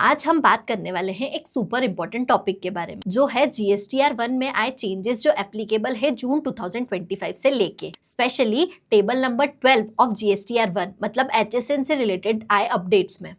आज हम बात करने वाले हैं एक सुपर इंपॉर्टेंट टॉपिक के बारे में, जो है जीएसटीआर 1 में आए चेंजेस जो एप्लीकेबल है जून 2025 से लेके, specially table number 12 of GSTR 1 मतलब एचएसएन से रिलेटेड आए अपडेट्स में।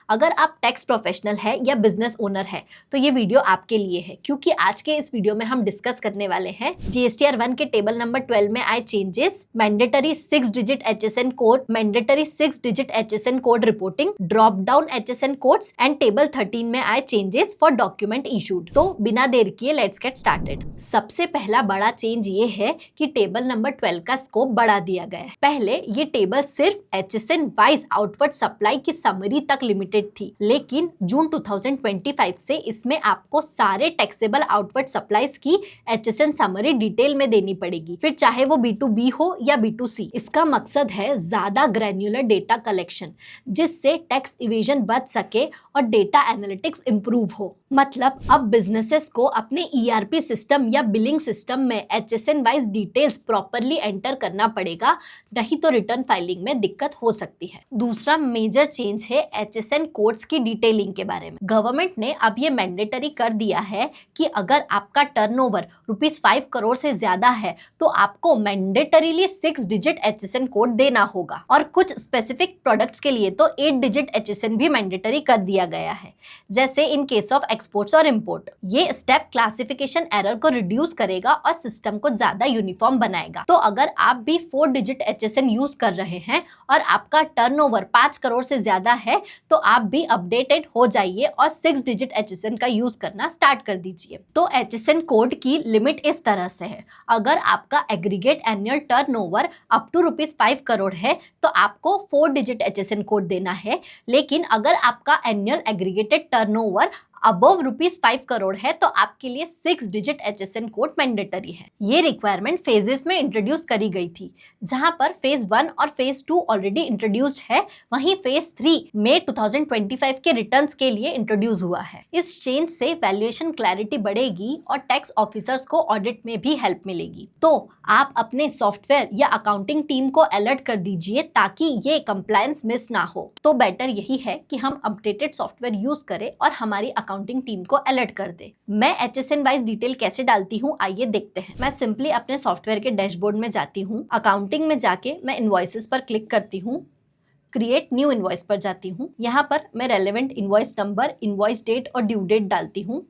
अगर आप टैक्स प्रोफेशनल है या बिजनेस ओनर है तो ये वीडियो आपके लिए है, क्योंकि आज के इस वीडियो में हम डिस्कस करने वाले हैं जीएसटीआर 1 के टेबल नंबर 12 में आए changes, mandatory 6 digit HSN code, mandatory 6 digit HSN code reporting, drop down HSN codes and table 13 में आए चेंजेस फॉर डॉक्यूमेंट इशूड। तो बिना देर किए लेट्स गेट स्टार्टेड। सबसे पहला बड़ा चेंज ये है कि टेबल नंबर 12 का स्कोप बढ़ा दिया गया है। पहले ये टेबल सिर्फ एचएसएन वाइज आउटवर्ड सप्लाई की समरी तक लिमिटेड थी, लेकिन जून 2025 से इसमें आपको सारे टैक्सेबल आउटवर्ड सप्लाईज की एचएसएन समरी डिटेल में देनी पड़ेगी, फिर चाहे वो B2B हो या B2C। इसका मकसद है ज्यादा ग्रैन्युलर डेटा कलेक्शन, जिससे टैक्स इवेजन बच सके और डेटा एनालिटिक्स इंप्रूव हो। मतलब अब बिजनेसेस को अपने ERP सिस्टम या बिलिंग सिस्टम में HSN wise details properly enter करना पड़ेगा, नहीं तो रिटर्न फाइलिंग में दिक्कत हो सकती है। दूसरा मेजर चेंज है एचएसएन कोड्स की डिटेलिंग के बारे में। गवर्नमेंट ने अब ये मैंडेटरी कर दिया है कि अगर आपका टर्नओवर ₹5 करोड़ से ज्यादा है तो आपको मैंडेटरीली 6 डिजिट एचएसएन कोड देना होगा, और कुछ स्पेसिफिक प्रोडक्ट्स के लिए तो 8 डिजिट एचएसएन भी मैंडेटरी कर दिया गया है, जैसे इन केस ऑफ एक्सपोर्ट्स और इंपोर्ट। ये स्टेप क्लासिफिकेशन एरर को रिड्यूस करेगा और सिस्टम को ज्यादा यूनिफॉर्म बनाएगा। तो अगर आप भी 4 डिजिट एचएसएन यूज कर रहे हैं और आपका टर्नओवर 5 करोड़ से ज्यादा है तो आप भी अपडेटेड हो जाइए और 6 डिजिट एचएसएन का यूज करना स्टार्ट कर दीजिए। तो एचएसएन कोड की लिमिट इस तरह से है, अगर आपका aggregate annual turnover up to ₹5 crore है तो आपको 4 डिजिट एचएसएन कोड देना है, लेकिन अगर आपका annual aggregated turnover above ₹5 crore है तो आपके लिए 6 डिजिट एचएसएन कोड मैंडेटरी है। ये रिक्वायरमेंट फेजेस में इंट्रोड्यूस करी गई थी, जहां पर फेज 1 और फेज 2 ऑलरेडी इंट्रोड्यूस्ड है, वहीं फेज 3 मई 2025 के रिटर्न्स के लिए इंट्रोड्यूस हुआ है। इस चेंज से वैल्यूएशन क्लैरिटी बढ़ेगी और टैक्स ऑफिसर्स को ऑडिट में भी हेल्प मिलेगी। तो आप अपने सॉफ्टवेयर या अकाउंटिंग टीम को अलर्ट कर दीजिए ताकि ये कंप्लायंस मिस ना हो। तो बेटर यही है कि हम अपडेटेड सॉफ्टवेयर यूज करें और हमारी अकाउंटिंग टीम को अलर्ट कर दे। मैं एचएसएन वाइज डिटेल कैसे डालती हूँ आइए देखते हैं। मैं सिंपली अपने सॉफ्टवेयर के डैशबोर्ड में जाती हूँ, अकाउंटिंग में जाके मैं इनवॉइसेस पर क्लिक करती हूँ, क्रिएट न्यू इनवॉइस पर जाती हूँ। यहाँ पर मैं relevant invoice number, invoice date और ड्यू डेट डालती हूँ,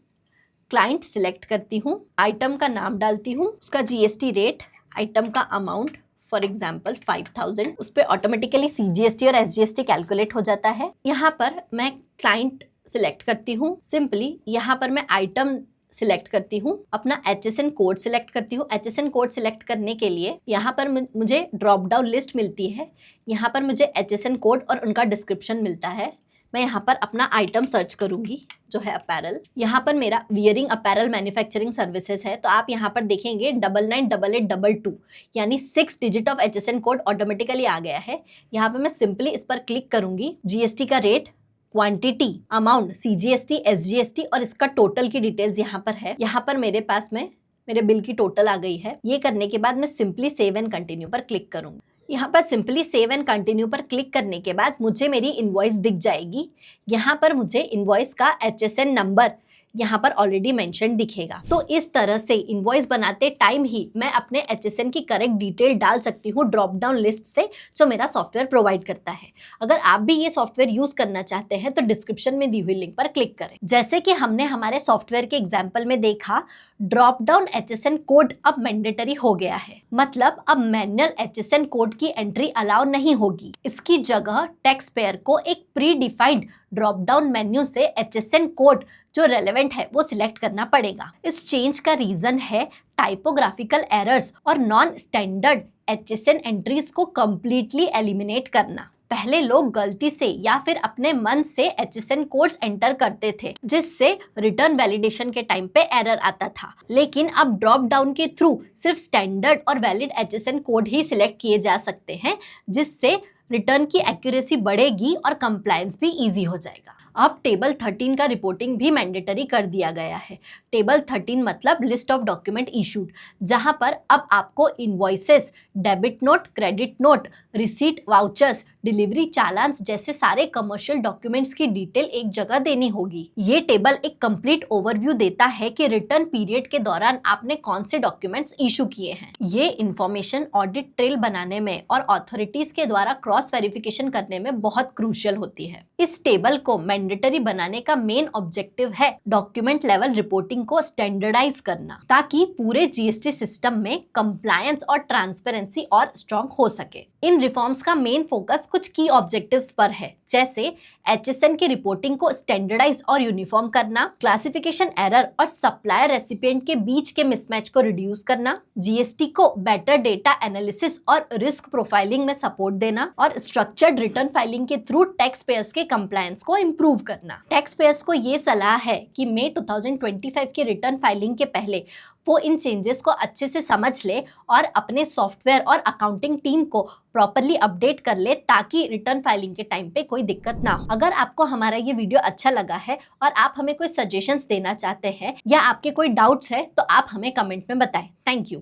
क्लाइंट सिलेक्ट करती हूँ, आइटम का नाम डालती हूँ, उसका जीएसटी रेट, आइटम का अमाउंट फॉर एग्जाम्पल 5000, उस पर ऑटोमेटिकली CGST और SGST कैलकुलेट हो जाता है। यहाँ पर मैं क्लाइंट सिलेक्ट करती हूँ, सिंपली यहाँ पर मैं आइटम सिलेक्ट करती हूँ, अपना एचएसएन कोड सिलेक्ट करती हूँ। एचएसएन कोड सिलेक्ट करने के लिए यहाँ पर मुझे ड्रॉप डाउन लिस्ट मिलती है, यहाँ पर मुझे एचएसएन कोड और उनका डिस्क्रिप्शन मिलता है। मैं यहाँ पर अपना आइटम सर्च करूंगी जो है अपैरल। यहाँ पर मेरा वियरिंग अपैरल मैन्युफैक्चरिंग सर्विसेज है, तो आप यहाँ पर देखेंगे 998822 यानी 6 digit of HSN code automatically आ गया है। यहाँ पर मैं सिंपली इस पर क्लिक करूंगी, जीएसटी का rate, quantity, amount, CGST, SGST और इसका टोटल की डिटेल्स यहाँ पर है। यहाँ पर मेरे पास में मेरे बिल की टोटल आ गई है। ये करने के बाद मैं सिंपली सेव एंड कंटिन्यू पर क्लिक करूंगी। यहाँ पर सिंपली सेव एंड कंटिन्यू पर क्लिक करने के बाद मुझे मेरी इनवॉइस दिख जाएगी। यहाँ पर मुझे इनवॉइस का एचएसएन नंबर यहाँ पर ऑलरेडी मेंशन दिखेगा। तो इस तरह से इनवॉइस बनाते टाइम ही मैं अपने एचएसएन की करेक्ट डिटेल डाल सकती हूँ ड्रॉप डाउन लिस्ट से, जो मेरा सॉफ्टवेयर प्रोवाइड करता है। अगर आप भी ये सॉफ्टवेयर यूज करना चाहते हैं तो डिस्क्रिप्शन में दी हुई लिंक पर क्लिक करें। जैसे कि हमने हमारे सॉफ्टवेयर के एग्जाम्पल में देखा, ड्रॉप डाउन एचएसएन कोड अब मैंडेटरी हो गया है, मतलब अब मैनुअल एचएसएन कोड की एंट्री अलाउ नहीं होगी। इसकी जगह टैक्स पेयर को एक pre defined drop down menu से एचएसएन कोड जो रेलेवेंट है वो सिलेक्ट करना पड़ेगा। इस चेंज का रीजन है टाइपोग्राफिकल एरर्स और नॉन स्टैंडर्ड एचएसएन एंट्रीज को कंप्लीटली एलिमिनेट करना। पहले लोग गलती से या फिर अपने मन से एचएसएन कोड्स एंटर करते थे, जिससे रिटर्न वैलिडेशन के टाइम पे एरर आता था, लेकिन अब ड्रॉप डाउन के थ्रू सिर्फ स्टैंडर्ड और वैलिड एचएसएन कोड ही सिलेक्ट किए जा सकते हैं, जिससे रिटर्न की एक्यूरेसी बढ़ेगी और कंप्लायंस भी इजी हो जाएगा। अब टेबल 13 का रिपोर्टिंग भी मैंडेटरी कर दिया गया है। टेबल 13 मतलब लिस्ट ऑफ डॉक्यूमेंट इशूड, जहां पर अब आपको invoices, debit note, credit note, receipt, vouchers, delivery challans जैसे सारे कमर्शियल डॉक्यूमेंट्स की डिटेल एक जगह देनी होगी। ये टेबल एक कंप्लीट ओवरव्यू देता है कि रिटर्न पीरियड के दौरान आपने कौन से डॉक्यूमेंट्स इशू किए हैं। ये इंफॉर्मेशन ऑडिट ट्रेल बनाने में और अथॉरिटीज के द्वारा क्रॉस वेरिफिकेशन करने में बहुत क्रूशियल होती है। इस टेबल को मैंडेटरी बनाने का मेन ऑब्जेक्टिव है डॉक्यूमेंट लेवल रिपोर्टिंग को स्टैंडर्डाइज करना, ताकि पूरे जीएसटी सिस्टम में कंप्लायंस और ट्रांसपेरेंसी और स्ट्रॉन्ग हो सके। इन रिफॉर्म्स का मेन फोकस कुछ की ऑब्जेक्टिव्स पर है, जैसे एचएसएन की रिपोर्टिंग को स्टैंडर्डाइज और यूनिफॉर्म करना, क्लासिफिकेशन एरर और सप्लायर रेसिपिएंट के बीच के मिसमैच को रिड्यूस करना, जीएसटी को बेटर डेटा एनालिसिस और रिस्क प्रोफाइलिंग में सपोर्ट देना और स्ट्रक्चर्ड रिटर्न फाइलिंग के थ्रू टैक्स पेयर्स के कंप्लायंस को इम्प्रूव करना। टैक्स पेयर्स को ये सलाह है कि मई 2025 की रिटर्न फाइलिंग के पहले वो इन चेंजेस को अच्छे से समझ ले और अपने सॉफ्टवेयर और अकाउंटिंग टीम को प्रॉपरली अपडेट कर ले, ताकि रिटर्न फाइलिंग के टाइम पे कोई दिक्कत ना हो। अगर आपको हमारा ये वीडियो अच्छा लगा है और आप हमें कोई सजेशंस देना चाहते हैं या आपके कोई डाउट्स है तो आप हमें कमेंट में बताएं। Thank you.